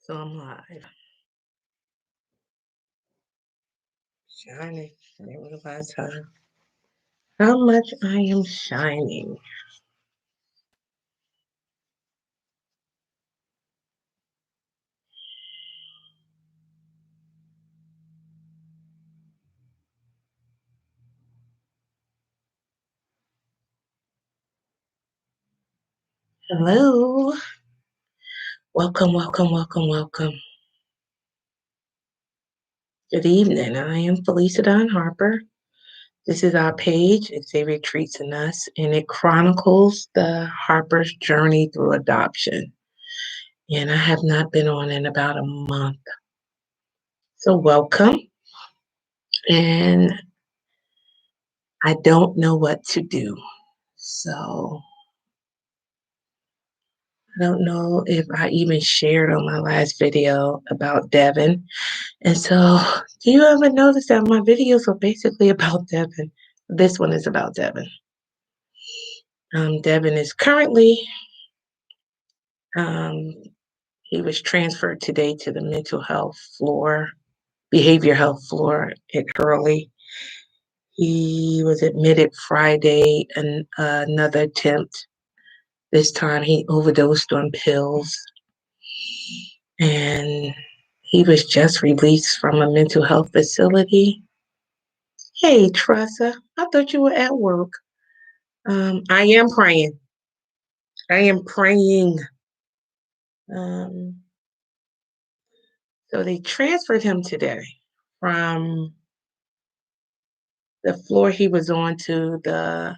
So I'm live. Shining. I didn't realize how much I am shining. Hello. Welcome, welcome, welcome, welcome. Good evening. I am Felicia Don Harper. This is our page, Xavier Treats and Us, and it chronicles the Harper's journey through adoption. And I have not been on in about a month. So welcome. And I don't know what to do. So I don't know if I even shared on my last video about Devin. And so, do you ever notice that my videos are basically about Devin? This one is about Devin. Devin is currently, um, he was transferred today to the mental health floor, behavior health floor at Hurley. He was admitted Friday, and another attempt. This time he overdosed on pills. And he was just released from a mental health facility. Hey, Tressa, I thought you were at work. I am praying. I am praying. Um, so they transferred him today from the floor he was on to the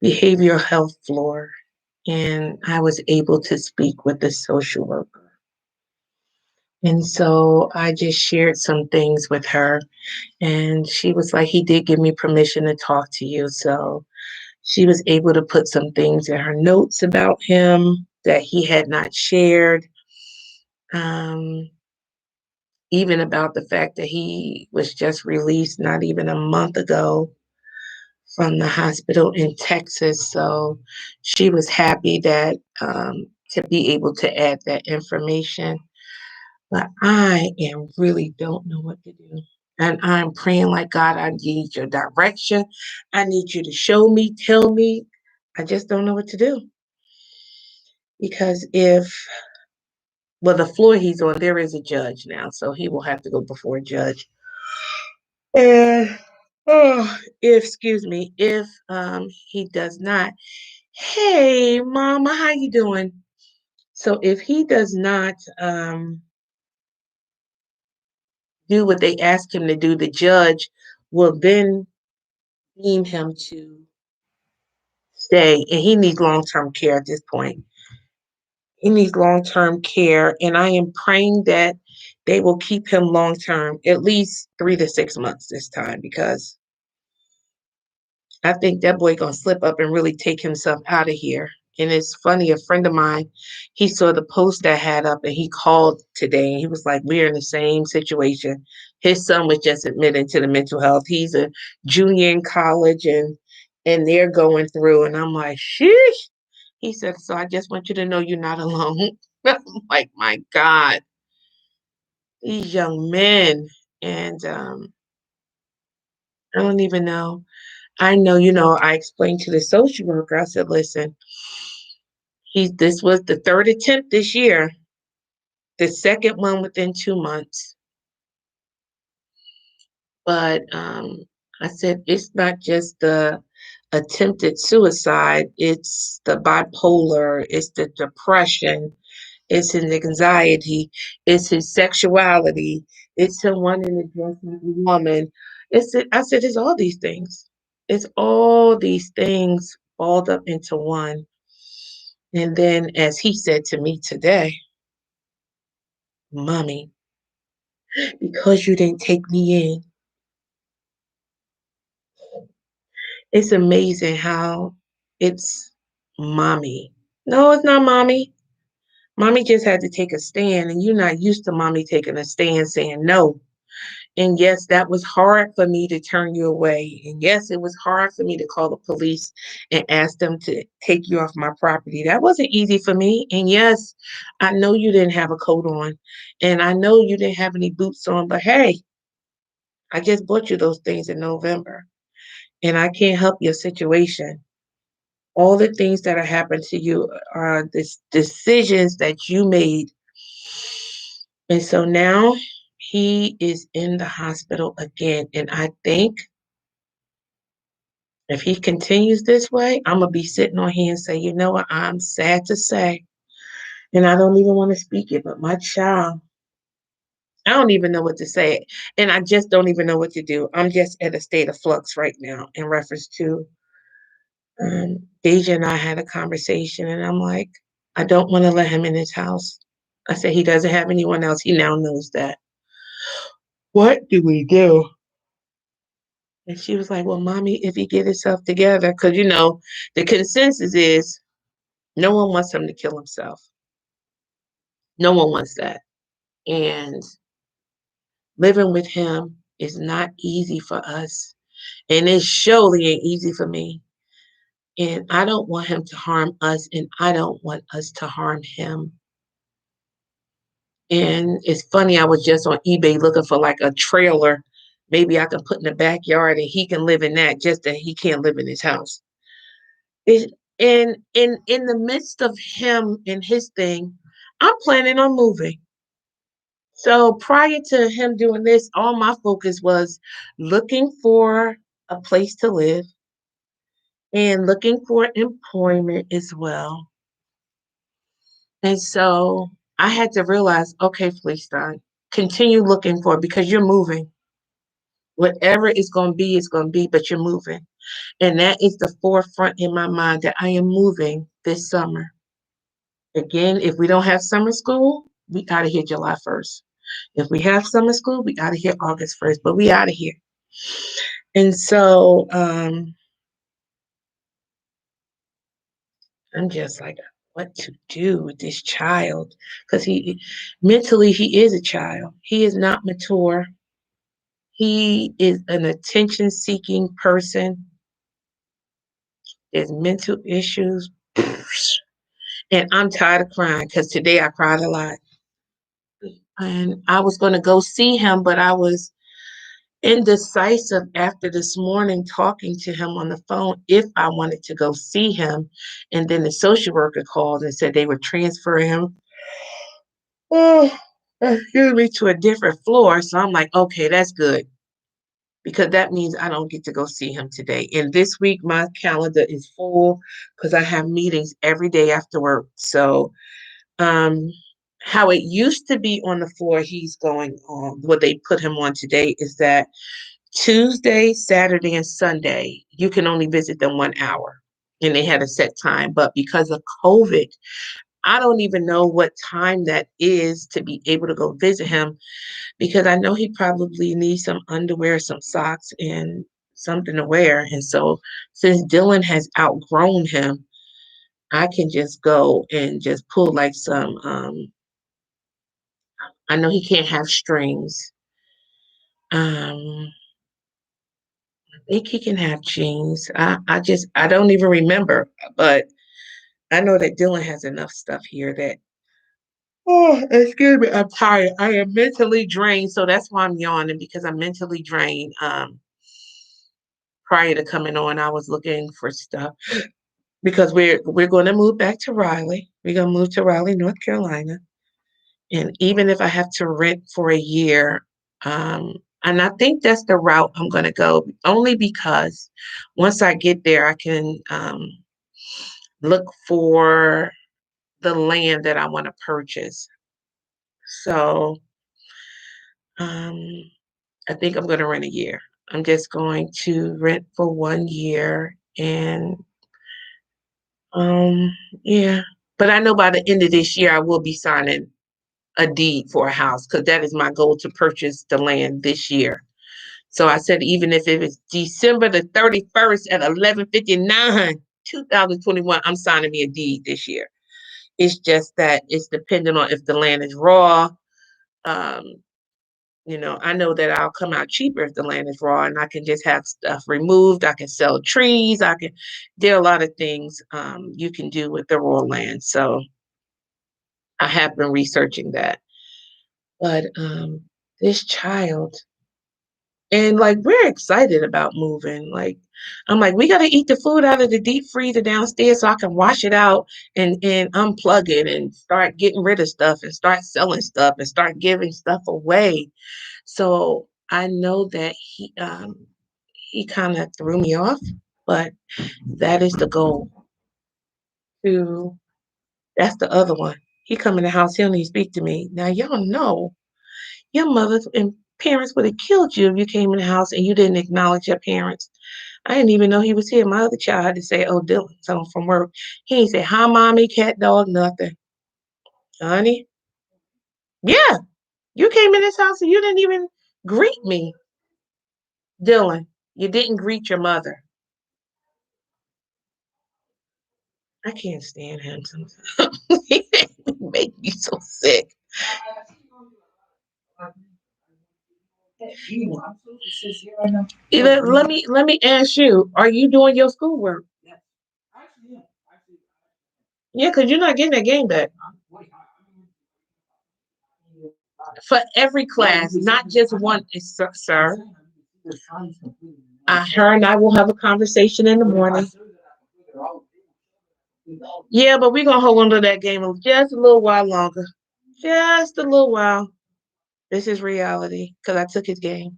behavioral health floor. And I was able to speak with the social worker. And so I just shared some things with her. And she was like, he did give me permission to talk to you. So she was able to put some things in her notes about him that he had not shared. Um, even about the fact that he was just released not even a month ago from the hospital in Texas. So she was happy that to be able to add that information. But I really don't know what to do. And I'm praying like, God, I need your direction. I need you to show me, tell me. I just don't know what to do. Because the floor he's on, there is a judge now. So he will have to go before a judge. And, if he does not, hey, mama, how you doing? So if he does not do what they ask him to do, the judge will then deem him to stay, and he needs long-term care at this point. He needs long-term care, and I am praying that they will keep him long-term, at least 3 to 6 months this time, because I think that boy gonna slip up and really take himself out of here. And it's funny, a friend of mine, he saw the post I had up and he called today and he was like, we're in the same situation. His son was just admitted to the mental health. He's a junior in college and they're going through. And I'm like, sheesh. He said, so I just want you to know you're not alone. I'm like, my God, these young men. And I don't even know. I know, I explained to the social worker, I said, listen, this was the third attempt this year, the second one within 2 months. But I said, it's not just the attempted suicide, it's the bipolar, it's the depression, it's his anxiety, it's his sexuality, it's him wanting to dress like a woman. I said, it's all these things. It's all these things balled up into one. And then, as he said to me today, Mommy, because you didn't take me in, it's amazing how it's mommy. No, it's not mommy. Mommy just had to take a stand, and you're not used to mommy taking a stand saying no. And yes, that was hard for me to turn you away. And yes, it was hard for me to call the police and ask them to take you off my property. That wasn't easy for me. And yes, I know you didn't have a coat on. And I know you didn't have any boots on. But hey, I just bought you those things in November. And I can't help your situation. All the things that are happening to you are the decisions that you made. And so now he is in the hospital again. And I think if he continues this way, I'm going to be sitting on here and say, you know what? I'm sad to say, and I don't even want to speak it, but my child, I don't even know what to say. And I just don't even know what to do. I'm just at a state of flux right now in reference to Deja and I had a conversation, and I'm like, I don't want to let him in his house. I said, he doesn't have anyone else. He now knows that. What do we do? And she was like, well, mommy, if he get himself together, because, the consensus is no one wants him to kill himself. No one wants that. And living with him is not easy for us. And it surely ain't easy for me. And I don't want him to harm us, and I don't want us to harm him. And it's funny, I was just on eBay looking for like a trailer. Maybe I can put in the backyard and he can live in that, just that he can't live in his house. It, and in the midst of him and his thing, I'm planning on moving. So prior to him doing this, all my focus was looking for a place to live and looking for employment as well. And so I had to realize, okay, Fleestone, continue looking for it because you're moving. Whatever it's going to be, but you're moving. And that is the forefront in my mind that I am moving this summer. Again, if we don't have summer school, we out of here July 1st. If we have summer school, we out of here August 1st, but we out of here. And so I'm just like, what to do with this child? Because mentally, he is a child. He is not mature. He is an attention seeking person. There's mental issues. And I'm tired of crying because today I cried a lot. And I was going to go see him, but I was indecisive after this morning talking to him on the phone if I wanted to go see him. And then the social worker called and said they would transfer him, oh, excuse me, to a different floor. So I'm like, okay, that's good because that means I don't get to go see him today. And this week, my calendar is full because I have meetings every day after work. So, um, how it used to be on the floor he's going on, what they put him on today is that Tuesday, Saturday, and Sunday, you can only visit them 1 hour. And they had a set time. But because of COVID, I don't even know what time that is to be able to go visit him because I know he probably needs some underwear, some socks, and something to wear. And so since Dylan has outgrown him, I can just go and just pull like some I know he can't have strings. I think he can have jeans. I don't even remember, but I know that Dylan has enough stuff here that oh, excuse me, I'm tired. I am mentally drained, so that's why I'm yawning because I'm mentally drained. Prior to coming on, I was looking for stuff because we're going to move back to Raleigh. We're going to move to Raleigh, North Carolina, and even if I have to rent for a year, and I think that's the route I'm going to go, only because once I get there, I can look for the land that I want to purchase. So um, I think I'm going to rent a year. I'm just going to rent for 1 year and um yeah. But I know by the end of this year I will be signing a deed for a house because that is my goal to purchase the land this year. So I said even if it is December the 31st at 11:59, 2021, I'm signing me a deed this year. It's just that it's dependent on if the land is raw, um, I know that I'll come out cheaper if the land is raw and I can just have stuff removed. I can sell trees. There are a lot of things you can do with the raw land. So I have been researching that. But this child, and like we're excited about moving. Like I'm like, we gotta eat the food out of the deep freezer downstairs so I can wash it out and unplug it and start getting rid of stuff and start selling stuff and start giving stuff away. So I know that he kind of threw me off, but that is the goal. To That's the other one. He come in the house, he don't even speak to me. Now y'all know your mother and parents would have killed you if you came in the house and you didn't acknowledge your parents. I didn't even know he was here. My other child had to say, "Oh, Dylan's home from work." He ain't say, "Hi, mommy, cat, dog," nothing. Honey, yeah, you came in this house and you didn't even greet me, Dylan. You didn't greet your mother. I can't stand him sometimes. He make me so sick. Let me ask you: Are you doing your schoolwork? Yeah, because you're not getting that game back for every class, not just one. Sir, her and I will have a conversation in the morning. Yeah, but we're gonna hold on to that game just a little while longer. Just a little while. This is reality because I took his game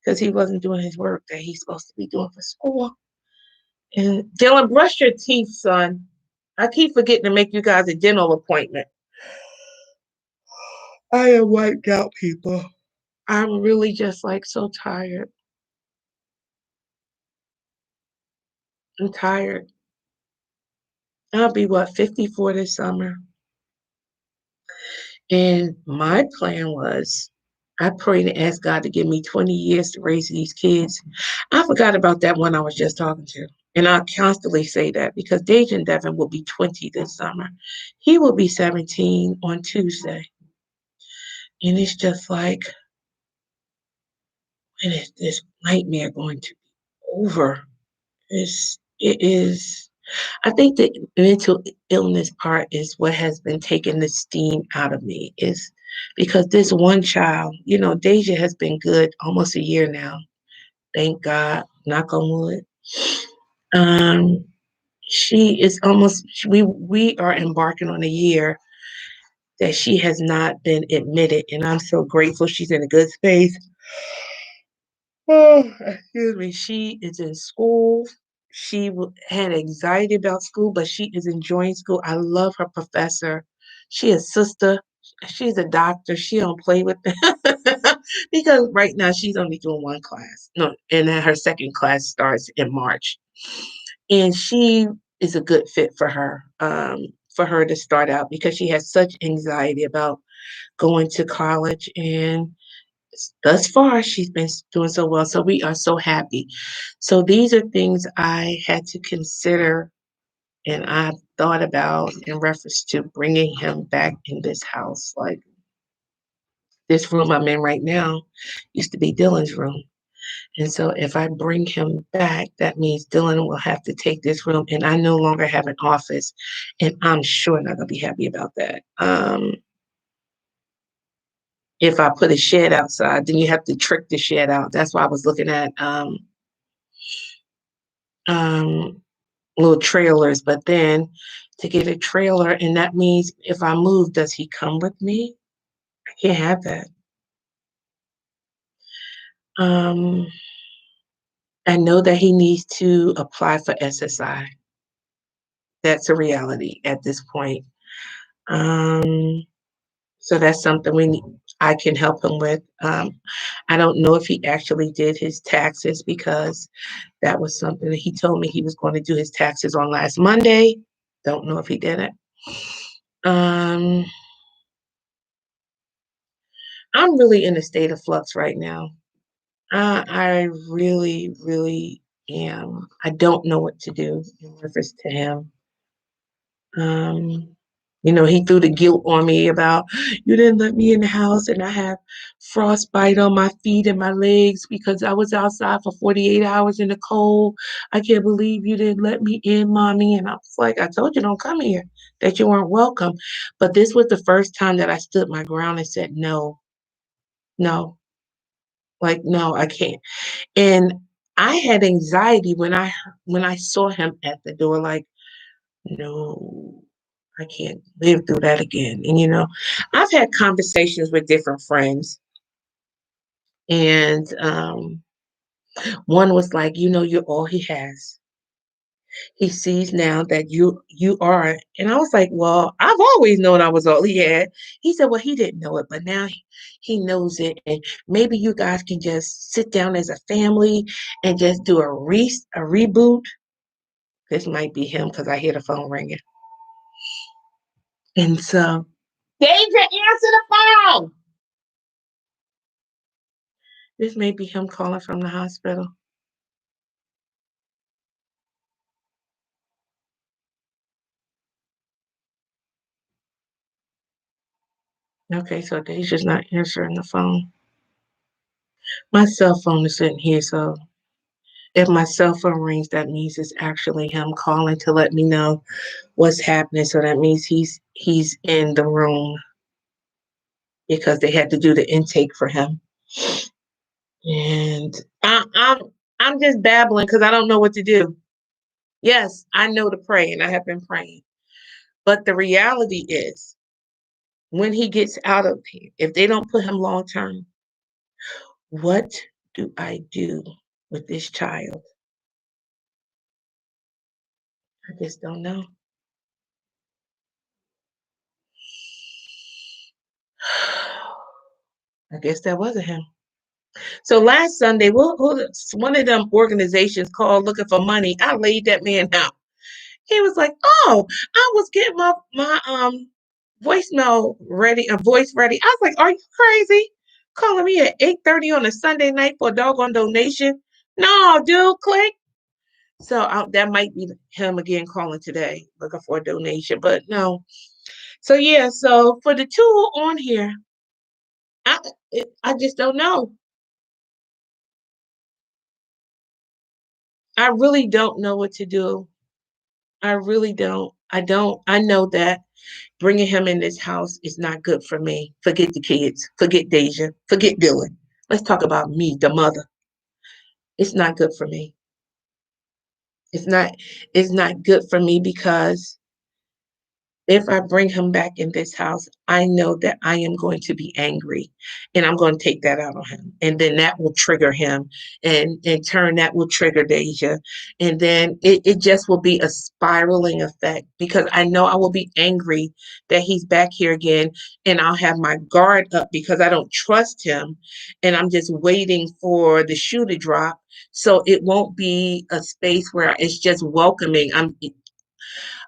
because he wasn't doing his work that he's supposed to be doing for school. And Dylan, brush your teeth, son. I keep forgetting to make you guys a dental appointment. I am wiped out, people. I'm really just like so tired. I'm tired. I'll be what, 54 this summer. And my plan was I prayed and asked God to give me 20 years to raise these kids. I forgot about that one I was just talking to. And I constantly say that because Dejan Devin will be 20 this summer. He will be 17 on Tuesday. And it's just like, when is this nightmare going to be over? It is. I think the mental illness part is what has been taking the steam out of me is because this one child, Deja has been good almost a year now. Thank God, knock on wood. Um, she is almost we are embarking on a year that she has not been admitted, and I'm so grateful she's in a good space. Oh, excuse me. She is in school. Had anxiety about school, but she is enjoying school. I love her professor. She is sister. She's a doctor. She don't play with them because right now she's only doing one class. No, and then her second class starts in March, and she is a good fit for her. For her to start out because she has such anxiety about going to college and thus far she's been doing so well, so we are so happy. So these are things I had to consider and I thought about in reference to bringing him back in this house. Like this room I'm in right now used to be Dylan's room, and so if I bring him back, that means Dylan will have to take this room and I no longer have an office, and I'm sure not gonna be happy about that. If I put a shed outside, then you have to trick the shed out. That's why I was looking at um, little trailers. But then to get a trailer, and that means if I move, does he come with me? I can't have that. Um, I know that he needs to apply for SSI. That's a reality at this point. Um, so that's something I can help him with. I don't know if he actually did his taxes because that was something that he told me he was going to do his taxes on last Monday. Don't know if he did it. Um, I'm really in a state of flux right now. I really, really am. I don't know what to do in reference to him. Um, He threw the guilt on me about, you didn't let me in the house and I have frostbite on my feet and my legs because I was outside for 48 hours in the cold. I can't believe you didn't let me in, mommy. And I was like, I told you don't come here, that you weren't welcome. But this was the first time that I stood my ground and said, no, no, like, no, I can't. And I had anxiety when I saw him at the door, like, no, I can't live through that again. And I've had conversations with different friends, and one was like, you're all he has. He sees now that you are, and I was like, well, I've always known I was all he had. He said, well, he didn't know it, but now he knows it, and maybe you guys can just sit down as a family and just do a reboot. This might be him because I hear the phone ringing, and so Deja, answer the phone. This may be him calling from the hospital. Okay, so Deja's not answering the phone. My cell phone is sitting here, so if my cell phone rings, that means it's actually him calling to let me know what's happening. So that means he's in the room because they had to do the intake for him. And I'm just babbling because I don't know what to do. Yes, I know to pray, and I have been praying. But the reality is, when he gets out of here, if they don't put him long term, what do I do with this child? I just don't know. I guess that wasn't him. So last Sunday, one of them organizations called looking for money. I laid that man out. He was like, "Oh, I was getting my voicemail ready, a voice ready." I was like, "Are you crazy? Calling me at 8:30 on a Sunday night for a doggone donation? No, dude, click." So that might be him again calling today, looking for a donation. But no. So yeah. So for the two on here, I I just don't know. I really don't know what to do. I really don't. I don't. I know that bringing him in this house is not good for me. Forget the kids. Forget Deja. Forget Dylan. Let's talk about me, the mother. It's not good for me. It's not. It's not good for me because if I bring him back in this house, I know that I am going to be angry and I'm going to take that out on him. And then that will trigger him. And in turn, that will trigger Deja. And then it just will be a spiraling effect because I know I will be angry that he's back here again. And I'll have my guard up because I don't trust him. And I'm just waiting for the shoe to drop. So it won't be a space where it's just welcoming. I'm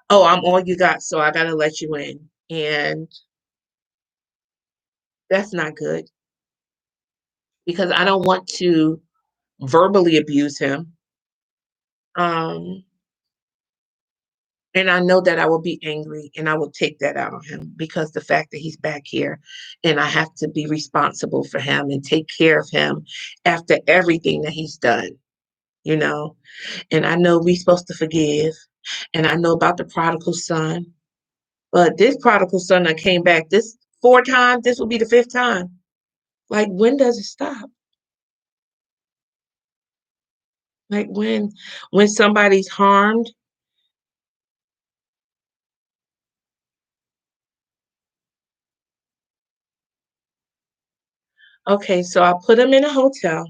all you got, so I gotta let you in. And that's not good because I don't want to verbally abuse him. Um, and I know that I will be angry and I will take that out on him because the fact that he's back here and I have to be responsible for him and take care of him after everything that he's done, you know. And I know we're supposed to forgive. And I know about the prodigal son. But this prodigal son that came back this 4 times, this will be the 5th time. Like, when does it stop? Like when somebody's harmed. Okay, so I put him in a hotel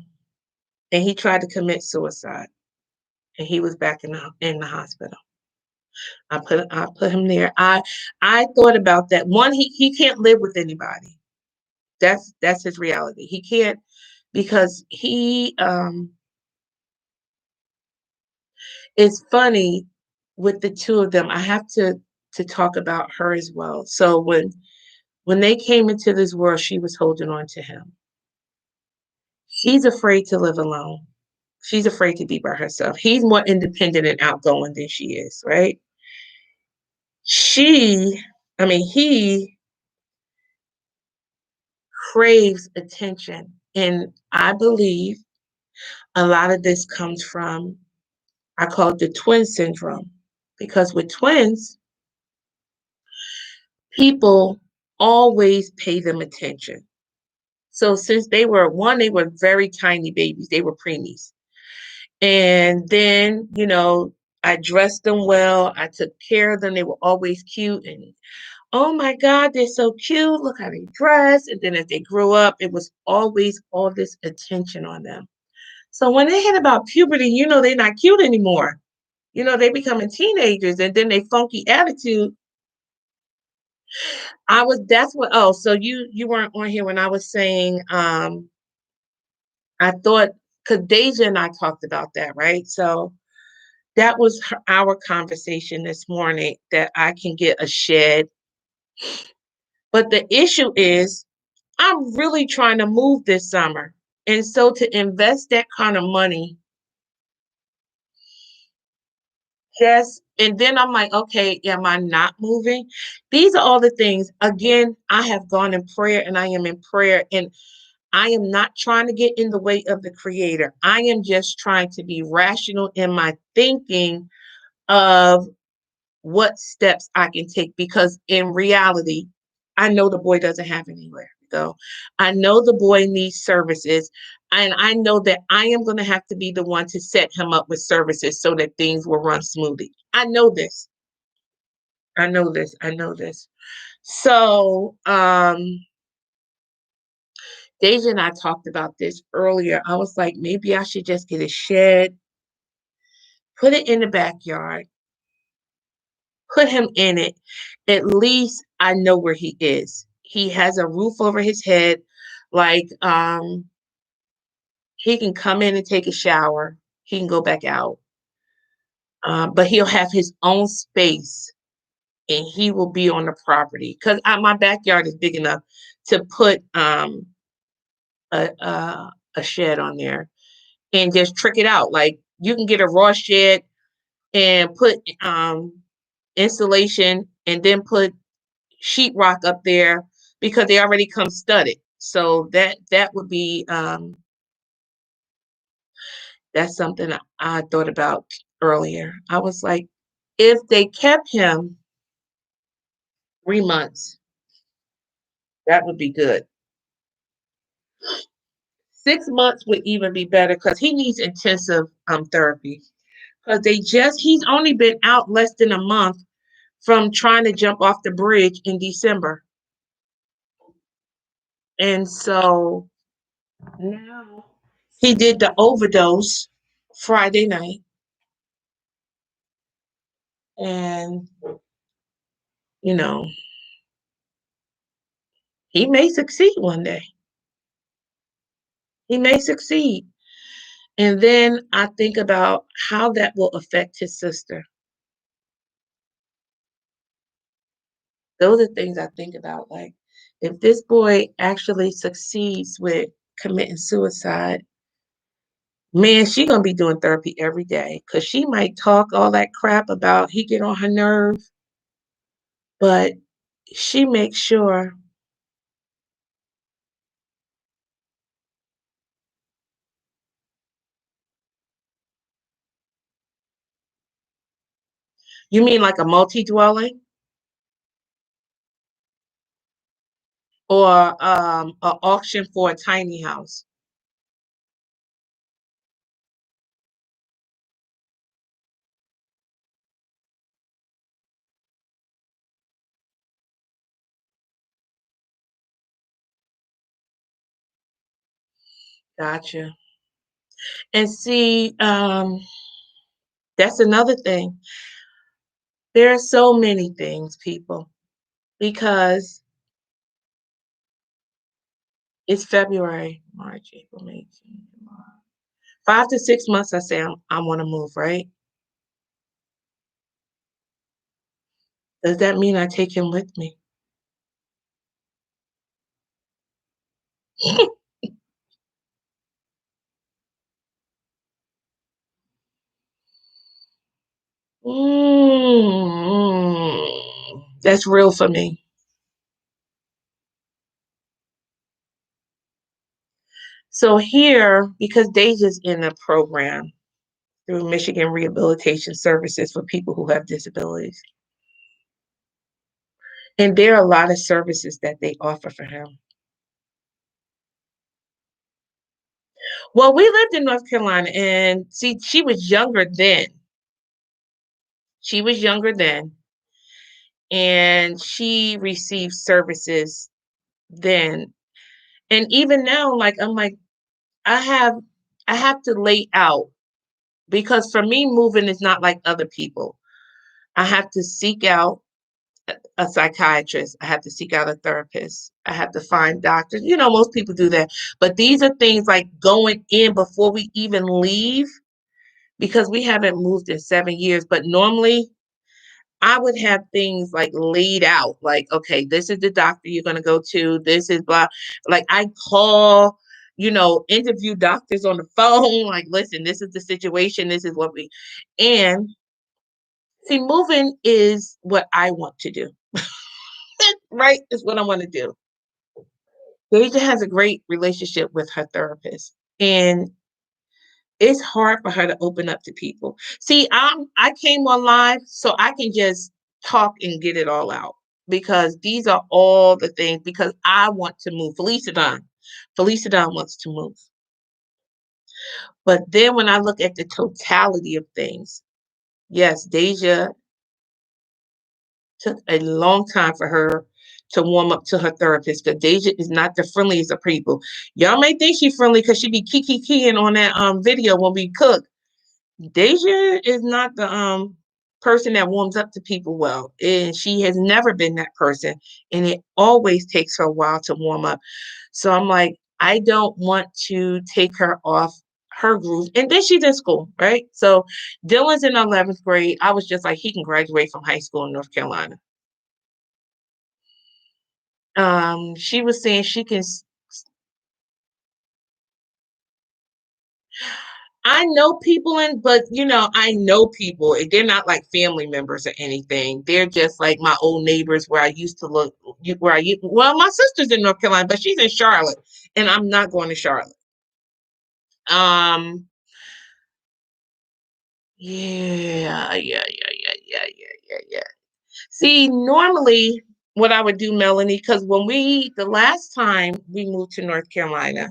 and he tried to commit suicide and he was back in the hospital. I put him there. I thought about that. One, he can't live with anybody. That's his reality. He can't because it's funny with the two of them. I have to talk about her as well. So when they came into this world, she was holding on to him. She's afraid to live alone. She's afraid to be by herself. He's more independent and outgoing than she is, right? She I mean, he craves attention. And I believe a lot of this comes from, I call it the twin syndrome, because with twins, people always pay them attention. So since they were one, they were very tiny babies, they were preemies. And then, I dressed them well, I took care of them, they were always cute. And oh my God, they're so cute. Look how they dress. And then as they grew up, it was always all this attention on them. So when they hit about puberty, they're not cute anymore. They becoming teenagers and then they funky attitude. That's what, oh, so you weren't on here when I was saying, I thought, because Deja and I talked about that, right? So that was our conversation this morning, that I can get a shed. But the issue is, I'm really trying to move this summer. And so to invest that kind of money, and then I'm like, okay, am I not moving? These are all the things. Again, I have gone in prayer and I am in prayer, and I am not trying to get in the way of the Creator. I am just trying to be rational in my thinking of what steps I can take, because in reality, I know the boy doesn't have anywhere to go. I know the boy needs services. And I know that I am going to have to be the one to set him up with services so that things will run smoothly. I know this. I know this. I know this. So, Deja and I talked about this earlier. I was like, maybe I should just get a shed, put it in the backyard, put him in it. At least I know where he is. He has a roof over his head. Like, he can come in and take a shower. He can go back out. But he'll have his own space and he will be on the property. Because my backyard is big enough to put a shed on there and just trick it out. Like, you can get a raw shed and put insulation and then put sheetrock up there, because they already come studded. So that would be, that's something I thought about earlier. I was like, if they kept him 3 months, that would be good. 6 months would even be better, because he needs intensive therapy. Because he's only been out less than a month from trying to jump off the bridge in December. And so now he did the overdose Friday night. And, you know, he may succeed one day. He may succeed. And then I think about how that will affect his sister. Those are things I think about. Like, if this boy actually succeeds with committing suicide, man, she gonna be doing therapy every day, because she might talk all that crap about he get on her nerves, but she makes sure. You mean like a multi-dwelling, or an auction for a tiny house? Gotcha. And see, that's another thing. There are so many things, people, because it's February, March, April, May, June, July. 5 to 6 months, I say I want to move, right? Does that mean I take him with me? Mm, That's real for me. So here, because Deja's in a program through Michigan Rehabilitation Services for people who have disabilities, and there are a lot of services that they offer for him. Well, we lived in North Carolina, and see, she was younger then. She was younger then, and she received services then. And even now, like I'm like, I have I have to lay out because for me, moving is not like other people. I have to seek out a psychiatrist. I have to seek out a therapist. I have to find doctors. You know, most people do that. But these are things like going in before we even leave because we haven't moved in 7 years. But normally I would have things like laid out, like, okay, this is the doctor you're going to go to. This is blah. Like I call, interview doctors on the phone. Like, listen, this is the situation. This is what and see, moving is what I want to do, right? Is what I want to do. Deja has a great relationship with her therapist, and it's hard for her to open up to people. See, I came on live so I can just talk and get it all out because these are all the things because I want to move. Felicia Don wants to move. But then when I look at the totality of things, yes, Deja took a long time for her to warm up to her therapist because Deja is not the friendliest of people. Y'all may think she's friendly because she be keying on that video when we cook. Deja is not the person that warms up to people well, and she has never been that person, and it always takes her a while to warm up. So I'm like, I don't want to take her off her groove. And then she's in school, right? So Dylan's in 11th grade. I was just like, he can graduate from high school in North Carolina. She was saying she can. I know people but I know people. They're not like family members or anything. They're just like my old neighbors where I used to look. Well, my sister's in North Carolina, but she's in Charlotte, and I'm not going to Charlotte. Um, yeah, yeah, yeah, yeah, yeah, yeah, yeah, yeah. See, normally what I would do, Melanie, because the last time we moved to North Carolina,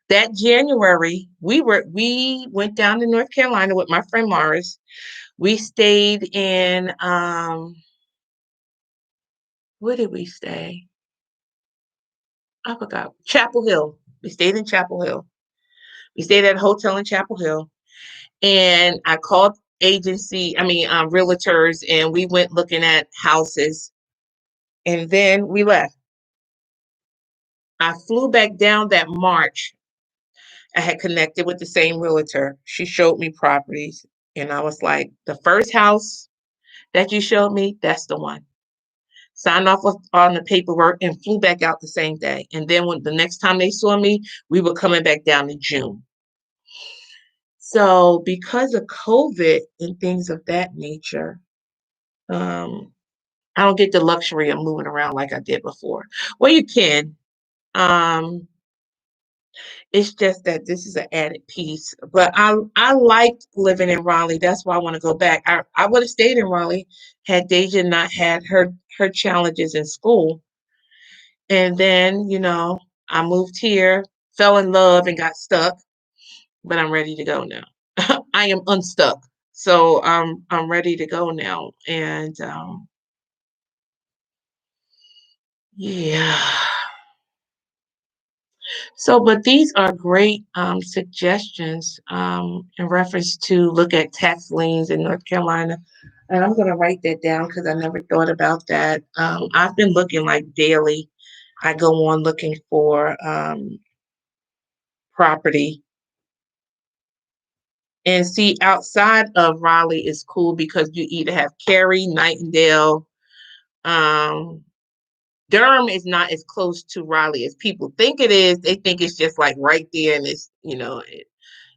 that January, we went down to North Carolina with my friend Morris. We stayed in where did we stay? I forgot. Chapel Hill. We stayed in Chapel Hill. We stayed at a hotel in Chapel Hill. And I called realtors, and we went looking at houses. And then we left. I flew back down that March. I had connected with the same realtor. She showed me properties. And I was like, the first house that you showed me, that's the one. Signed off on the paperwork and flew back out the same day. And then when the next time they saw me, we were coming back down in June. So because of COVID and things of that nature, I don't get the luxury of moving around like I did before. Well, you can. Um, it's just that this is an added piece. But I liked living in Raleigh. That's why I want to go back. I would have stayed in Raleigh had Deja not had her challenges in school. And then, I moved here, fell in love, and got stuck. But I'm ready to go now. I am unstuck. So I'm ready to go now. And yeah. So, but these are great suggestions in reference to look at tax liens in North Carolina. And I'm going to write that down because I never thought about that. I've been looking like daily. I go on looking for property. And see, outside of Raleigh is cool because you either have Cary, Nightingale. Um, Durham is not as close to Raleigh as people think it is. They think it's just like right there, and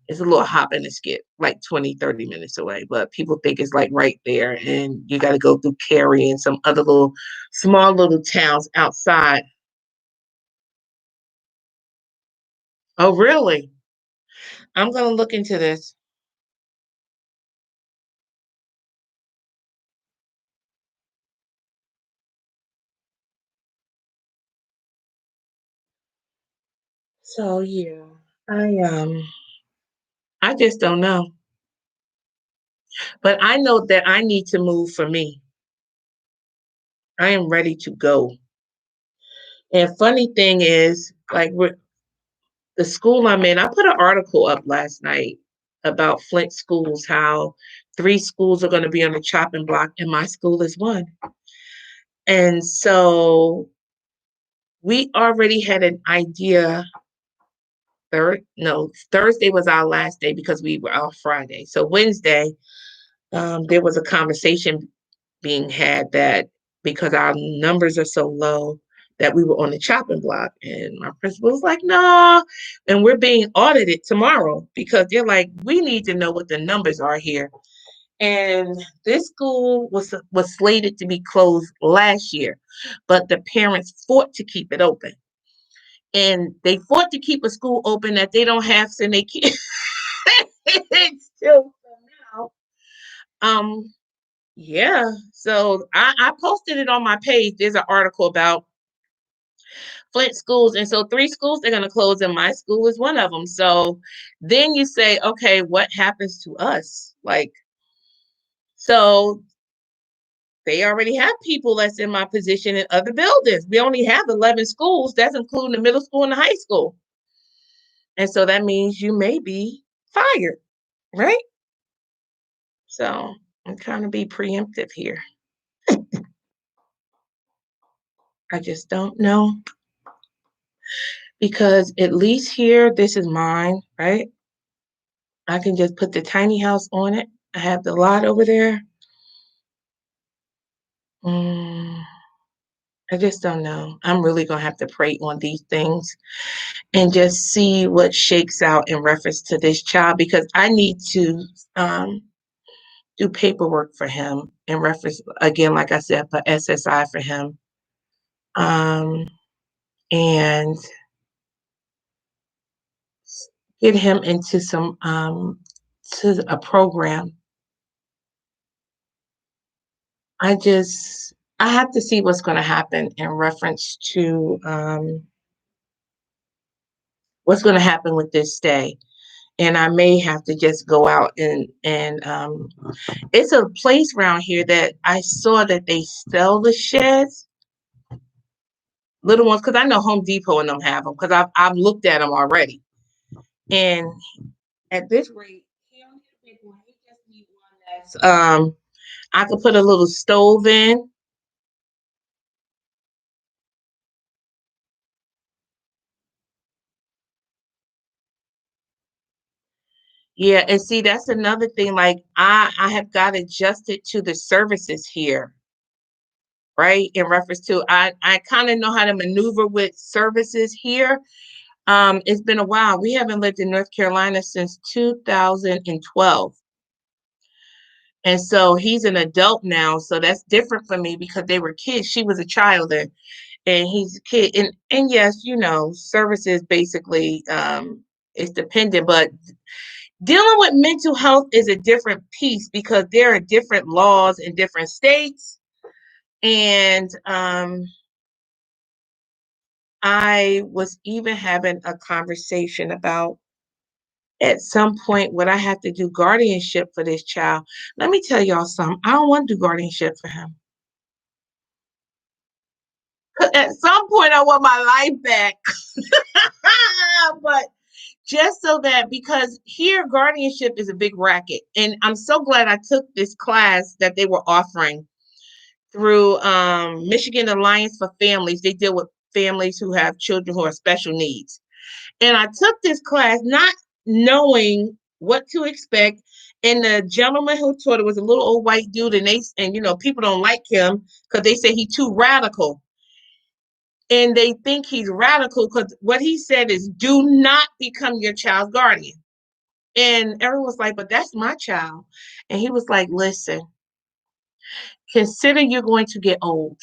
It's a little hop and a skip, like 20, 30 minutes away. But people think it's like right there. And you got to go through Cary and some other little small little towns outside. Oh, really? I'm going to look into this. So yeah, I um I just don't know. But I know that I need to move for me. I am ready to go. And funny thing is, like with the school I'm in, I put an article up last night about Flint schools, how 3 schools are going to be on the chopping block, and my school is one. And so we already had an idea. Thursday was our last day because we were off Friday. So Wednesday, there was a conversation being had that because our numbers are so low that we were on the chopping block. And my principal was like, no, nah. And we're being audited tomorrow because they're like, we need to know what the numbers are here. And this school was slated to be closed last year, but the parents fought to keep it open. And they fought to keep a school open that they don't have, so they can't. It's still now. Um, Yeah. So I posted it on my page. There's an article about Flint schools. And so 3 schools they're going to close, and my school is one of them. So then you say, okay, what happens to us? Like, so they already have people that's in my position in other buildings. We only have 11 schools. That's including the middle school and the high school. And so that means you may be fired, right? So I'm trying to be preemptive here. I just don't know because at least here, this is mine, right? I can just put the tiny house on it. I have the lot over there. Mm, I just don't know. I'm really gonna have to pray on these things and just see what shakes out in reference to this child because I need to um, do paperwork for him in reference again, like I said, for SSI for him, um, and get him into some to a program. I have to see what's going to happen in reference to what's going to happen with this stay. And I may have to just go out and it's a place around here that I saw that they sell the sheds, little ones, because I know Home Depot and them have them because I've looked at them already. And at this rate, he don't need a big one. He just need one that's I could put a little stove in. Yeah, and see that's another thing. Like I have got adjusted to the services here, right? In reference to I kind of know how to maneuver with services here. It's been a while. We haven't lived in North Carolina since 2012. And so he's an adult now. So that's different for me because they were kids. She was a child and he's a kid. And yes, services basically it's dependent, but dealing with mental health is a different piece because there are different laws in different states. And I was even having a conversation about at some point would I have to do guardianship for this child. Let me tell y'all something. I don't want to do guardianship for him. At some point, I want my life back. But just so that because here guardianship is a big racket, and I'm so glad I took this class that they were offering through Michigan Alliance for Families. They deal with families who have children who are special needs. And I took this class not knowing what to expect. And the gentleman who taught it was a little old white dude, and people don't like him because they say he's too radical. And they think he's radical because what he said is do not become your child's guardian. And everyone was like, but that's my child. And he was like, listen, consider you're going to get old.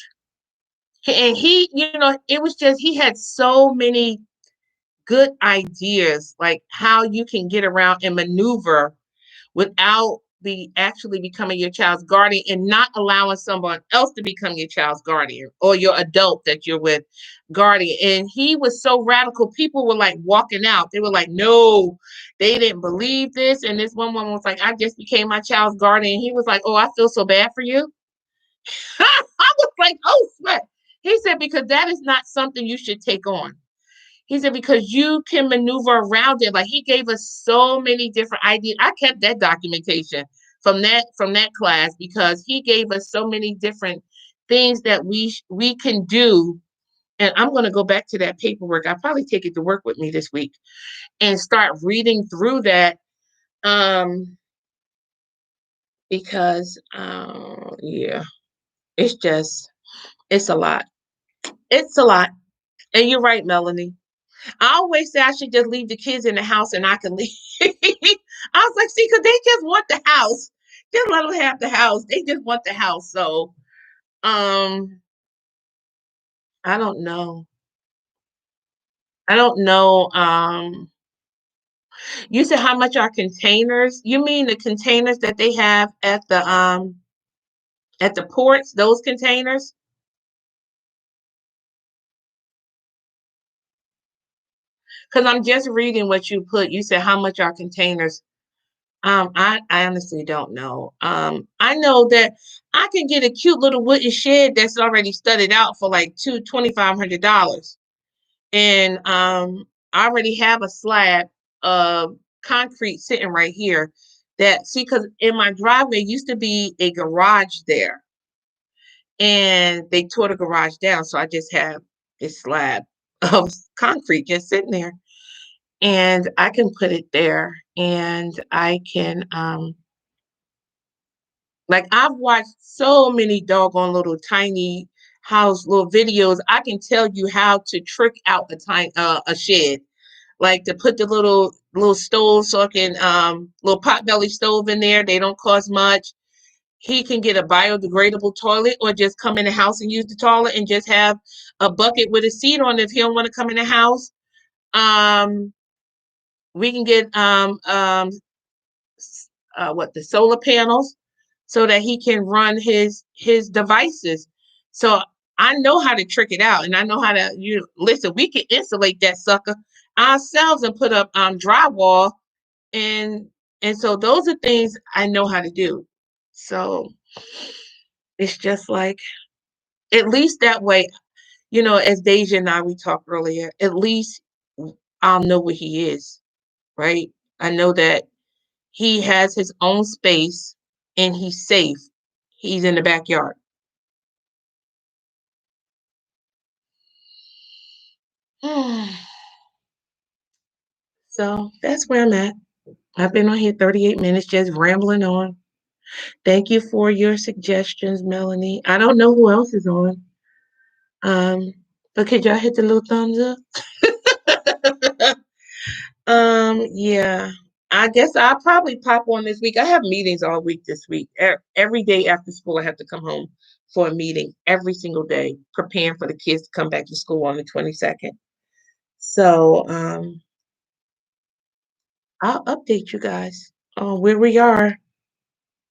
And he, it was just, he had so many good ideas, like how you can get around and maneuver without actually becoming your child's guardian and not allowing someone else to become your child's guardian or your adult that you're with guardian. And he was so radical. People were like walking out. They were like, no, they didn't believe this. And this one woman was like, I just became my child's guardian. He was like, oh, I feel so bad for you. I was like, oh, sweat. He said, because that is not something you should take on. He said, because you can maneuver around it. Like, he gave us so many different ideas. I kept that documentation from that class because he gave us so many different things that we can do. And I'm going to go back to that paperwork. I'll probably take it to work with me this week and start reading through that. Because yeah, it's a lot. It's a lot. And you're right, Melanie. I always say I should just leave the kids in the house and I can leave. I was like, see, because they just want the house. Just let them have the house. They just want the house. So, um, I don't know. I don't know. You said how much are containers? You mean the containers that they have at the ports? Those containers? Because I'm just reading what you put. You said how much are containers? I honestly don't know. I know that I can get a cute little wooden shed that's already studded out for like $2,500. And I already have a slab of concrete sitting right here that see, because in my driveway used to be a garage there and they tore the garage down. So I just have this slab of concrete just sitting there. And I can put it there and I can like I've watched so many doggone little tiny house little videos. I can tell you how to trick out a shed, like to put the little stove so I can little potbelly stove in there. They don't cost much. He can get a biodegradable toilet or just come in the house and use the toilet and just have a bucket with a seat on it if he don't want to come in the house. Um, we can get the solar panels so that he can run his devices. So I know how to trick it out, and I know how to you listen. We can insulate that sucker ourselves and put up drywall, and so those are things I know how to do. So it's just like at least that way, as Deja and I we talked earlier. At least I'll know where he is, right? I know that he has his own space and he's safe. He's in the backyard. So that's where I'm at. I've been on here 38 minutes just rambling on. Thank you for your suggestions, Melanie. I don't know who else is on. Um, but could y'all hit the little thumbs up? Yeah. I guess I'll probably pop on this week. I have meetings all week this week. Every day after school, I have to come home for a meeting every single day, preparing for the kids to come back to school on the 22nd. So I'll update you guys on where we are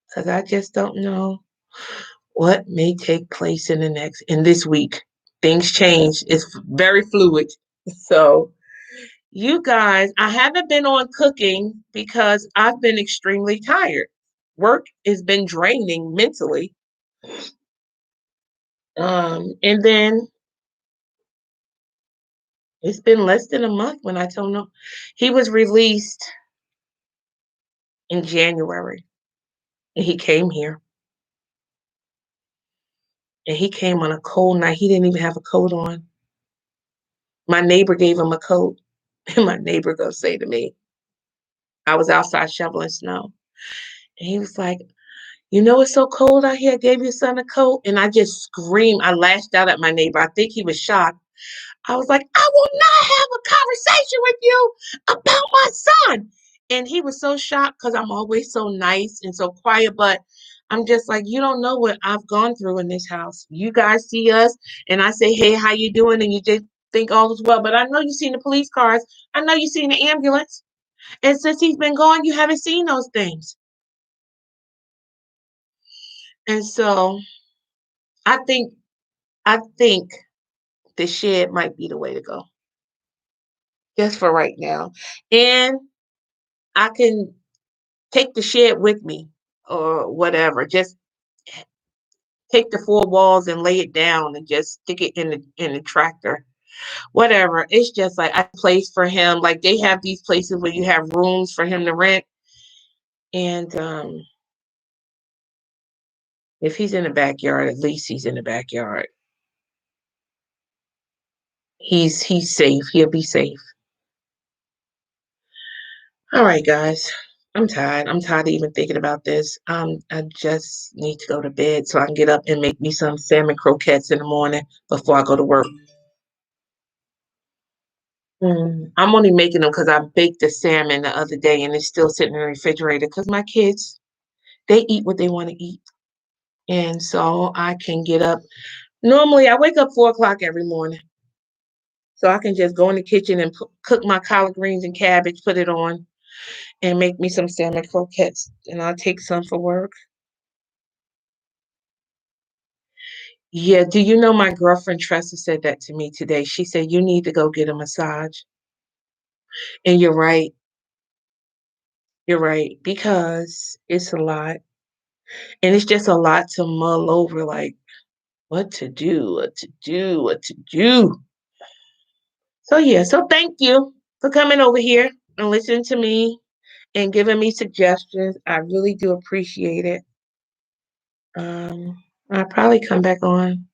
because I just don't know what may take place in this week. Things change. It's very fluid. So you guys, I haven't been on cooking because I've been extremely tired. Work has been draining mentally. And then it's been less than a month when I told him he was released in January and he came here and he came on a cold night. He didn't even have a coat on. My neighbor gave him a coat and my neighbor gonna say to me, I was outside shoveling snow. And he was like, it's so cold out here. I gave your son a coat. And I just screamed. I lashed out at my neighbor. I think he was shocked. I was like, I will not have a conversation with you about my son. And he was so shocked because I'm always so nice and so quiet, but I'm just like, you don't know what I've gone through in this house. You guys see us and I say, hey, how you doing? And you just think all is well. But I know you've seen the police cars. I know you've seen the ambulance. And since he's been gone, you haven't seen those things. And so I think the shed might be the way to go. Just for right now. And I can take the shed with me or whatever. Just take the four walls and lay it down and just stick it in the tractor. Whatever. It's just like a place for him. Like they have these places where you have rooms for him to rent. And if he's in the backyard, at least he's in the backyard. He's safe. He'll be safe. All right, guys. I'm tired. I'm tired of even thinking about this. I just need to go to bed so I can get up and make me some salmon croquettes in the morning before I go to work. I'm only making them because I baked the salmon the other day and it's still sitting in the refrigerator because my kids, they eat what they want to eat. And so I can get up. Normally, I wake up 4 o'clock every morning. So I can just go in the kitchen and cook my collard greens and cabbage, put it on, and make me some salmon croquettes. And I'll take some for work. Yeah, do you know my girlfriend Tressa said that to me today? She said, you need to go get a massage. And you're right. You're right. Because it's a lot. And it's just a lot to mull over, like what to do, what to do, what to do. So, yeah. So, thank you for coming over here and listening to me and giving me suggestions. I really do appreciate it. I'll probably come back on.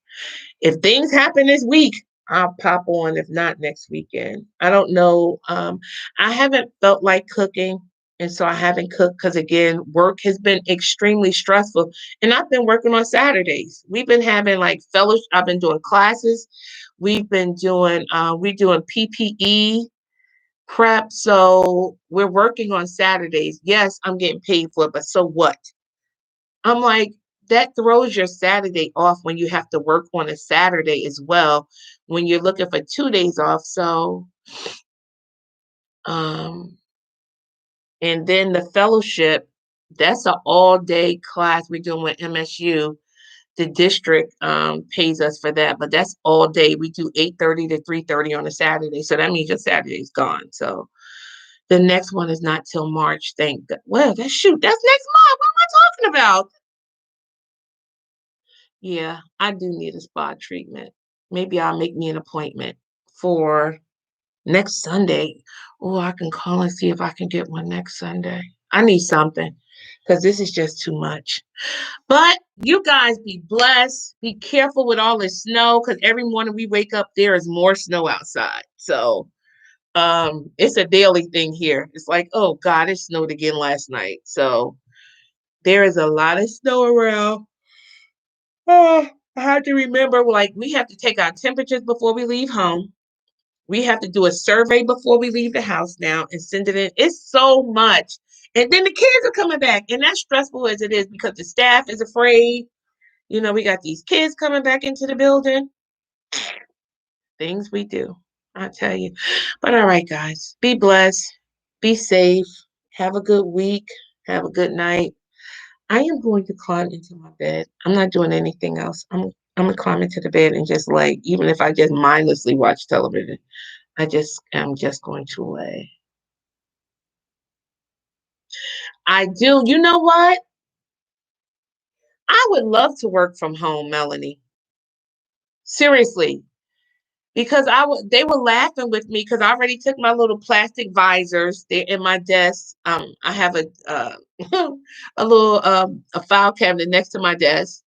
If things happen this week, I'll pop on. If not, next weekend. I don't know. I haven't felt like cooking. And so I haven't cooked because, again, work has been extremely stressful. And I've been working on Saturdays. We've been having like fellowship. I've been doing classes. We're doing PPE prep. So we're working on Saturdays. Yes, I'm getting paid for it, but so what? I'm like, that throws your Saturday off when you have to work on a Saturday as well, when you're looking for 2 days off. So, um, and then the fellowship, that's an all day class we're doing with MSU. The district pays us for that, but that's all day. We do 8:30 to 3:30 on a Saturday. So that means your Saturday's gone. So the next one is not till March. Thank God. Well, that's next month. What am I talking about? Yeah, I do need a spa treatment. Maybe I'll make me an appointment for next Sunday. Oh, I can call and see if I can get one next Sunday. I need something because this is just too much. But you guys be blessed. Be careful with all this snow because every morning we wake up, there is more snow outside. So it's a daily thing here. It's like, oh God, it snowed again last night. So there is a lot of snow around. Oh, I have to remember, like, we have to take our temperatures before we leave home. We have to do a survey before we leave the house now and send it in. It's so much. And then the kids are coming back. And that's stressful as it is because the staff is afraid. We got these kids coming back into the building. Things we do, I tell you. But all right, guys, be blessed, be safe, have a good week, have a good night. I am going to climb into my bed. I'm not doing anything else. I'm gonna climb into the bed and just lay, even if I just mindlessly watch television. I'm just going to lay. I do. You know what? I would love to work from home, Melanie. Seriously, because they were laughing with me because I already took my little plastic visors. They're in my desk. I have a little a file cabinet next to my desk.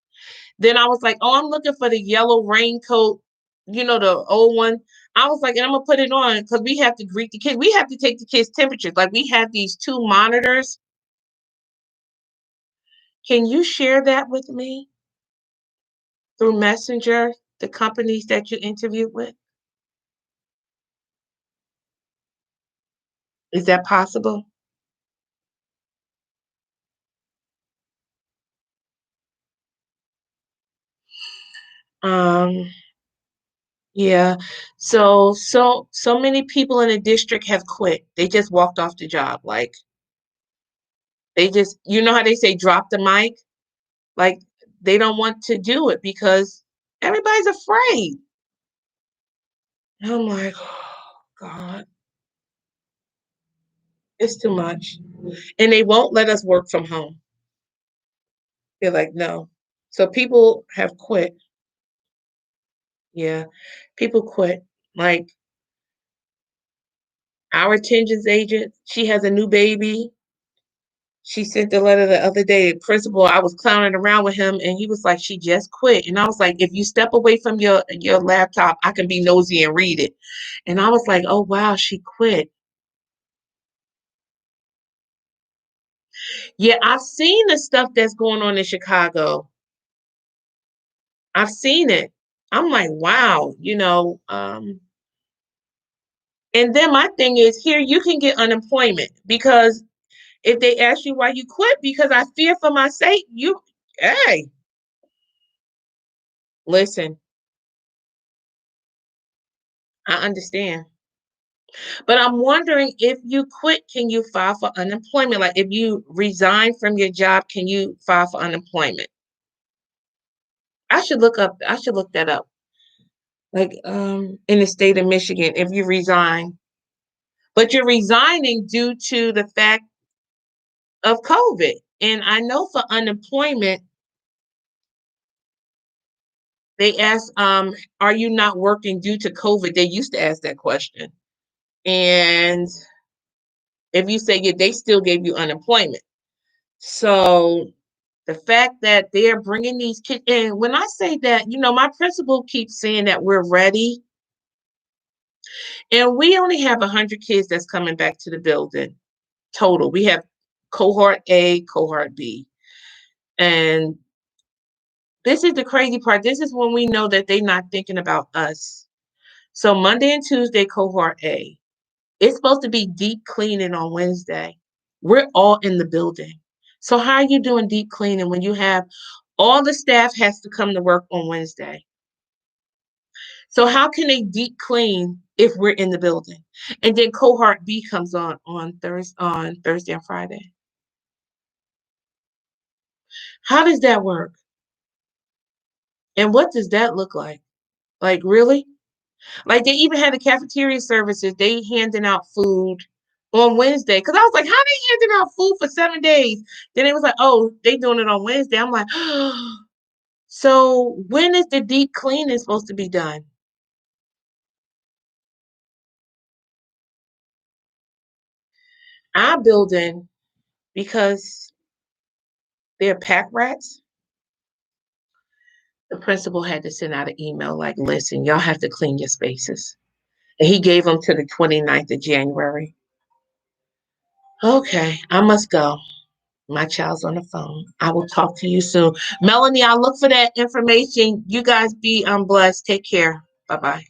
Then I was like, oh, I'm looking for the yellow raincoat, the old one. I was like, and I'm gonna put it on because we have to greet the kids. We have to take the kids' temperatures. Like we have these two monitors. Can you share that with me through Messenger, the companies that you interviewed with? Is that possible? Um, yeah. So many people in the district have quit. They just walked off the job. Like they just, you know how they say drop the mic? Like they don't want to do it because everybody's afraid. And I'm like, oh God, it's too much. And they won't let us work from home. They're like, no. So people have quit. Yeah. People quit. Like our attendance agent, she has a new baby. She sent the letter the other day. Principal, I was clowning around with him and he was like, she just quit. And I was like, if you step away from your laptop, I can be nosy and read it. And I was like, oh wow, she quit. Yeah, I've seen the stuff that's going on in Chicago. I've seen it. I'm like, wow, and then my thing is here you can get unemployment because if they ask you why you quit, because I fear for my sake, hey, listen, I understand. But I'm wondering if you quit, can you file for unemployment? Like if you resign from your job, can you file for unemployment? I should look that up. Like in the state of Michigan, if you resign, but you're resigning due to the fact of COVID. And I know for unemployment, they ask, are you not working due to COVID? They used to ask that question. And if you say yeah, they still gave you unemployment. So the fact that they're bringing these kids, and when I say that, my principal keeps saying that we're ready, and we only have 100 kids that's coming back to the building total. We have cohort A, cohort B. And this is the crazy part. This is when we know that they're not thinking about us. So Monday and Tuesday, cohort A. It's supposed to be deep cleaning on Wednesday. We're all in the building. So how are you doing deep cleaning when you have all the staff has to come to work on Wednesday? So how can they deep clean if we're in the building? And then cohort B comes on Thursday and Friday. How does that work? And what does that look like? Like really? Like they even had the cafeteria services. They handing out food on Wednesday. Cause I was like, how they handing out food for 7 days? Then it was like, oh, they doing it on Wednesday. I'm like, so when is the deep cleaning supposed to be done? Our building, because they're pack rats, the principal had to send out an email like, listen, y'all have to clean your spaces. And he gave them to the 29th of January. Okay, I must go. My child's on the phone. I will talk to you soon. Melanie, I'll look for that information. You guys be blessed. Take care. Bye bye.